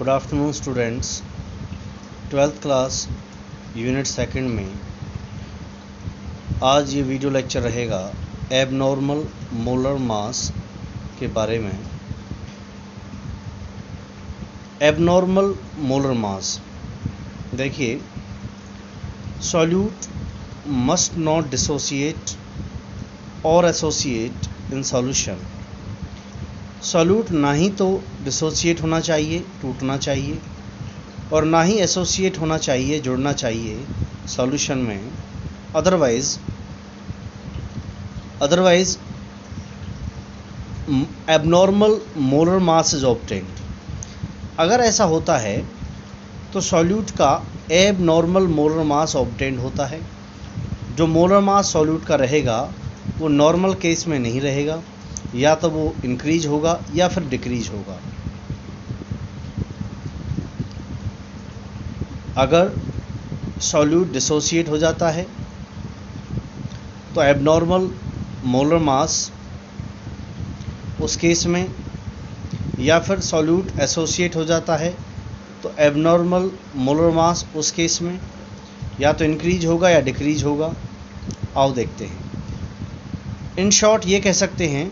Good afternoon students. 12th class unit second में आज ये वीडियो लेक्चर रहेगा एबनॉर्मल मोलर मास के बारे में। एबनॉर्मल मोलर मास, देखिए, सॉल्यूट मस्ट नॉट डिसोसिएट और एसोसिएट इन सॉल्यूशन। सॉल्यूट ना ही तो डिसोसिएट होना चाहिए, टूटना चाहिए, और ना ही एसोसिएट होना चाहिए, जुड़ना चाहिए सॉल्यूशन में। Otherwise abnormal molar mass is obtained. अगर ऐसा होता है तो सॉल्यूट का एबनॉर्मल मोलर मास ऑब्टेन्ड होता है। जो मोलर मास सॉल्यूट का रहेगा वो नॉर्मल केस में नहीं रहेगा, या तो वो इंक्रीज होगा या फिर डिक्रीज होगा। अगर सॉल्यूट डिसोसिएट हो जाता है तो एबनॉर्मल मोलर मास उस केस में, या फिर सॉल्यूट एसोसिएट हो जाता है तो एबनॉर्मल मोलर मास उस केस में या तो इंक्रीज होगा या डिक्रीज होगा। आओ देखते हैं। इन शॉर्ट ये कह सकते हैं,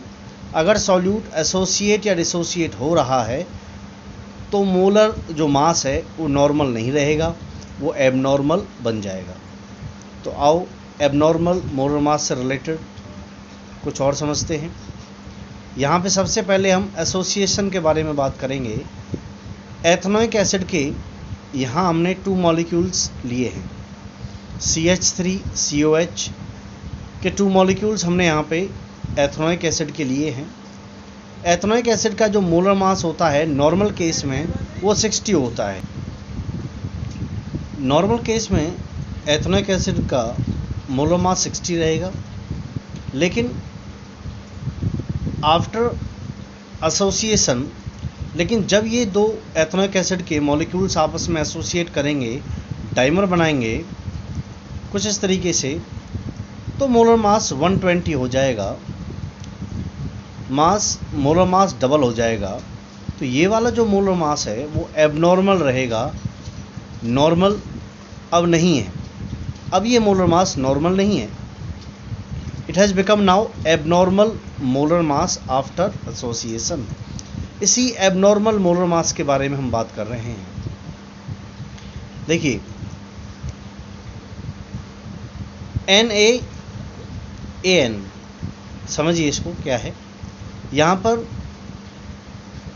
अगर सॉल्यूट एसोसिएट या डिसोसिएट हो रहा है तो मोलर जो मास है वो नॉर्मल नहीं रहेगा, वो एबनॉर्मल बन जाएगा। तो आओ एबनॉर्मल मोलर मास से रिलेटेड कुछ और समझते हैं। यहाँ पे सबसे पहले हम एसोसिएशन के बारे में बात करेंगे। एथेनोइक एसिड के यहाँ हमने 2 मॉलिक्यूल्स लिए हैं। CH3COH के 2 मॉलिक्यूल्स हमने यहाँ पे एथेनोइक एसिड के लिए हैं। एथेनोइक एसिड का जो मोलर मास होता है नॉर्मल केस में वो 60 होता है। नॉर्मल केस में एथेनोइक एसिड का मोलर मास 60 रहेगा, लेकिन आफ्टर एसोसिएशन, लेकिन जब ये दो एथेनोइक एसिड के मॉलिक्यूल्स आपस में एसोसिएट करेंगे, डाइमर बनाएंगे कुछ इस तरीके से, तो मोलर मास 120 हो जाएगा। मोलर मास डबल हो जाएगा। तो ये वाला जो मोलर मास है वो एबनॉर्मल रहेगा, नॉर्मल अब नहीं है। अब ये मोलर मास नॉर्मल नहीं है। It has become now abnormal molar mass after association. इसी एबनॉर्मल मोलर मास के बारे में हम बात कर रहे हैं। देखिए, NaAN, समझिए इसको क्या है। यहाँ पर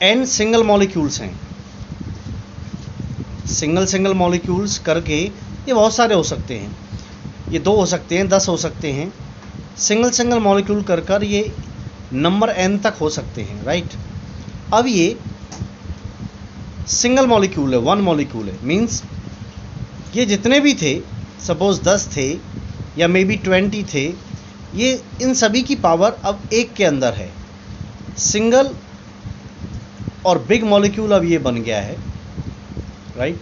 N सिंगल मॉलिक्यूल्स हैं। सिंगल मॉलिक्यूल्स करके ये बहुत सारे हो सकते हैं, ये 2 हो सकते हैं, 10 हो सकते हैं। सिंगल मॉलिक्यूल कर ये नंबर N तक हो सकते हैं, राइट। अब ये सिंगल मॉलिक्यूल है, 1 मॉलिक्यूल है, मीन्स ये जितने भी थे, सपोज 10 थे या मे बी 20 थे, ये इन सभी की पावर अब 1 के अंदर है। सिंगल और बिग मॉलिक्यूल अब ये बन गया है, राइट।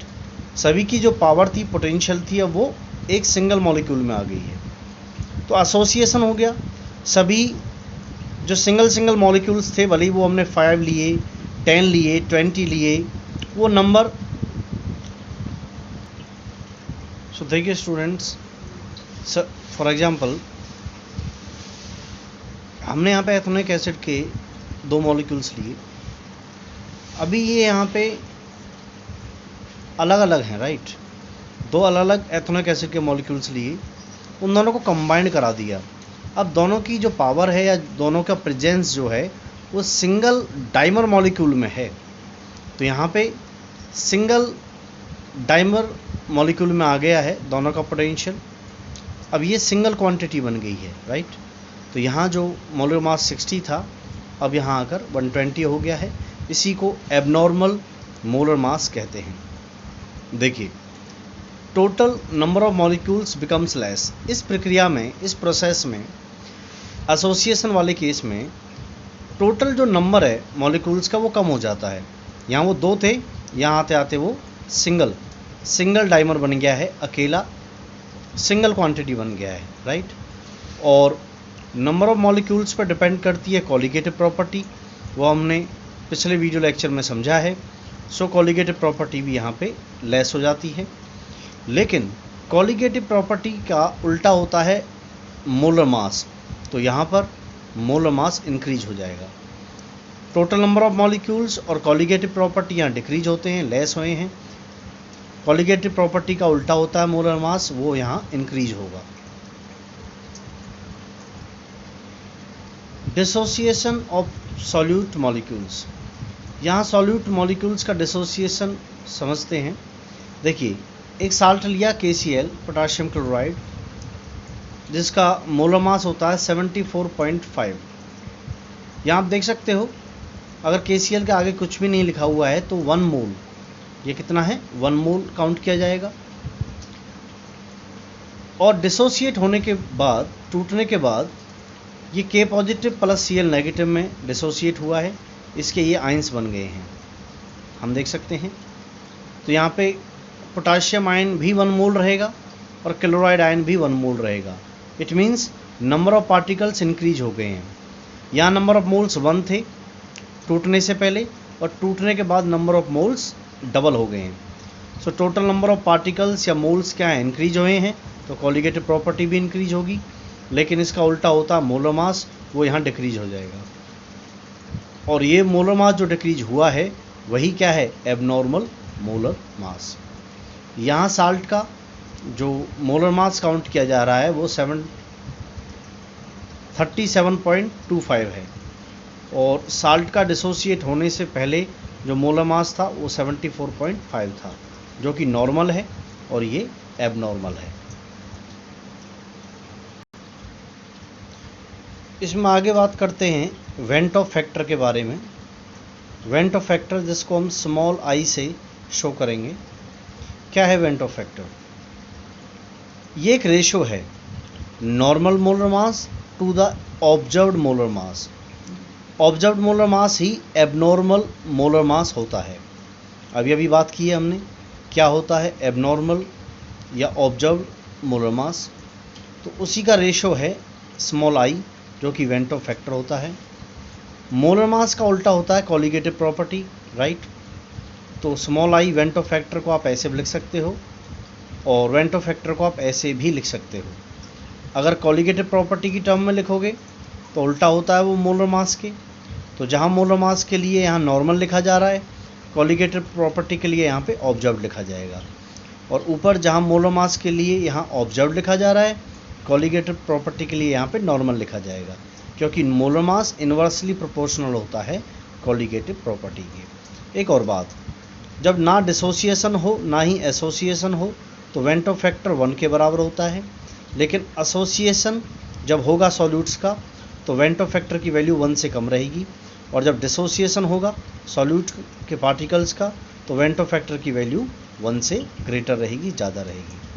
सभी की जो पावर थी, पोटेंशियल थी, अब वो एक सिंगल मॉलिक्यूल में आ गई है। तो एसोसिएशन हो गया। सभी जो सिंगल मॉलिक्यूल्स थे, भले ही वो हमने 5 लिए, 10 लिए, 20 लिए, वो नंबर। सो देखिए स्टूडेंट्स, फॉर एग्जांपल हमने यहाँ पे एथेनोइक एसिड के 2 मॉलिक्यूल्स लिए। अभी ये यहाँ पे अलग अलग हैं, राइट। 2 अलग अलग एथेनोइक एसिड के मॉलिक्यूल्स लिए, उन दोनों को कंबाइंड करा दिया। अब दोनों की जो पावर है या दोनों का प्रेजेंस जो है वो सिंगल डाइमर मॉलिक्यूल में है। तो यहाँ पे सिंगल डाइमर मॉलिक्यूल में आ गया है दोनों का पोटेंशियल। अब ये सिंगल क्वांटिटी बन गई है, राइट। तो यहाँ जो मोलर मास 60 था, अब यहाँ आकर 120 हो गया है। इसी को एबनॉर्मल मोलर मास कहते हैं। देखिए, total number of molecules becomes less. इस प्रक्रिया में, इस प्रोसेस में, एसोसिएशन वाले केस में टोटल जो नंबर है मॉलिक्यूल्स का वो कम हो जाता है। यहाँ वो 2 थे, यहाँ आते आते वो सिंगल डाइमर बन गया है, अकेला सिंगल क्वांटिटी बन गया है, राइट। और नंबर ऑफ मॉलिक्यूल्स पर डिपेंड करती है कोलिगेटिव प्रॉपर्टी, वो हमने पिछले वीडियो लेक्चर में समझा है। सो कॉलिगेटिव प्रॉपर्टी भी यहाँ पे लेस हो जाती है। लेकिन कॉलिगेटिव प्रॉपर्टी का उल्टा होता है मोलर मास, तो यहाँ पर मोलर मास इंक्रीज हो जाएगा। टोटल नंबर ऑफ मॉलिक्यूल्स और कॉलिगेटिव प्रॉपर्टी यहाँ डिक्रीज होते हैं, लेस हुए हैं। कॉलिगेटिव प्रॉपर्टी का उल्टा होता है मोलर मास, वो यहाँ इंक्रीज होगा। डिसोसिएशन ऑफ सॉल्यूट मॉलिक्यूल्स, यहाँ सॉल्यूट मॉलिक्यूल्स का डिसोसिएशन समझते हैं। देखिए, एक साल्ट लिया KCl पोटाशियम क्लोराइड, जिसका मोलर मास होता है 74.5। यहाँ आप देख सकते हो, अगर KCl के आगे कुछ भी नहीं लिखा हुआ है तो 1 मोल, ये कितना है 1 मोल काउंट किया जाएगा। और डिसोसिएट होने के बाद, टूटने के बाद, ये K positive plus Cl negative में डिसोसिएट हुआ है, इसके ये आयंस बन गए हैं, हम देख सकते हैं। तो यहाँ पे पोटाशियम आयन भी 1 मोल रहेगा और क्लोराइड आयन भी 1 मोल रहेगा। It means number of particles increase हो गए हैं। यहाँ नंबर ऑफ मोल्स 1 थे टूटने से पहले, और टूटने के बाद नंबर ऑफ मोल्स डबल हो गए हैं। So total number of particles या मोल्स क्या है, इंक्रीज हुए हैं, तो कॉलिगेटिव प्रॉपर्टी भी इंक्रीज होगी। लेकिन इसका उल्टा होता है मोलर मास, वो यहाँ डिक्रीज हो जाएगा। और ये मोलर मास जो डिक्रीज हुआ है वही क्या है, एबनॉर्मल मोलर मास। यहाँ साल्ट का जो मोलर मास काउंट किया जा रहा है वो 37.25 है, और साल्ट का डिसोसिएट होने से पहले जो मोलर मास था वो 74.5 था, जो कि नॉर्मल है और ये एबनॉर्मल है। इसमें आगे बात करते हैं वेंट ऑफ फैक्टर के बारे में। वेंट ऑफ फैक्टर जिसको हम स्मॉल आई से शो करेंगे। क्या है वेंट ऑफ फैक्टर? ये एक रेशो है normal molar mass to the observed molar mass. Observed molar mass ही एबनॉर्मल मोलर मास होता है। अभी अभी बात की है हमने, क्या होता है एबनॉर्मल या ऑब्जर्व्ड मोलर मास, तो उसी का रेशो है स्मॉल आई, जो कि वेंट ऑफ फैक्टर होता है। मोलर मास का उल्टा होता है कॉलिगेटिव प्रॉपर्टी, राइट। तो small I went of factor को आप ऐसे भी लिख सकते हो, और वेंट ऑफ फैक्टर को आप ऐसे भी लिख सकते हो। अगर कॉलिगेटिव प्रॉपर्टी की टर्म में लिखोगे तो उल्टा होता है वो मोलर मास के। तो जहाँ मोलर मास के लिए यहाँ नॉर्मल लिखा जा रहा है, कॉलिगेटिव प्रॉपर्टी के लिए यहाँ पे ऑब्जर्व्ड लिखा जाएगा। और ऊपर जहाँ मोलर मास के लिए यहाँ ऑब्जर्व्ड लिखा जा रहा है, कॉलिगेटिव प्रॉपर्टी के लिए यहाँ पे नॉर्मल लिखा जाएगा, क्योंकि मोलर मास इन्वर्सली प्रोपोर्शनल होता है कॉलिगेटिव प्रॉपर्टी के। एक और बात, जब ना डिसोसिएशन हो ना ही एसोसिएशन हो तो वेंट ऑफ फैक्टर 1 के बराबर होता है। लेकिन एसोसिएशन जब होगा सॉल्यूट्स का तो वेंट ऑफ फैक्टर की वैल्यू 1 से कम रहेगी, और जब डिसोसिएशन होगा सॉल्यूट के पार्टिकल्स का तो वेंट ऑफ फैक्टर की वैल्यू 1 से ग्रेटर रहेगी, ज़्यादा रहेगी।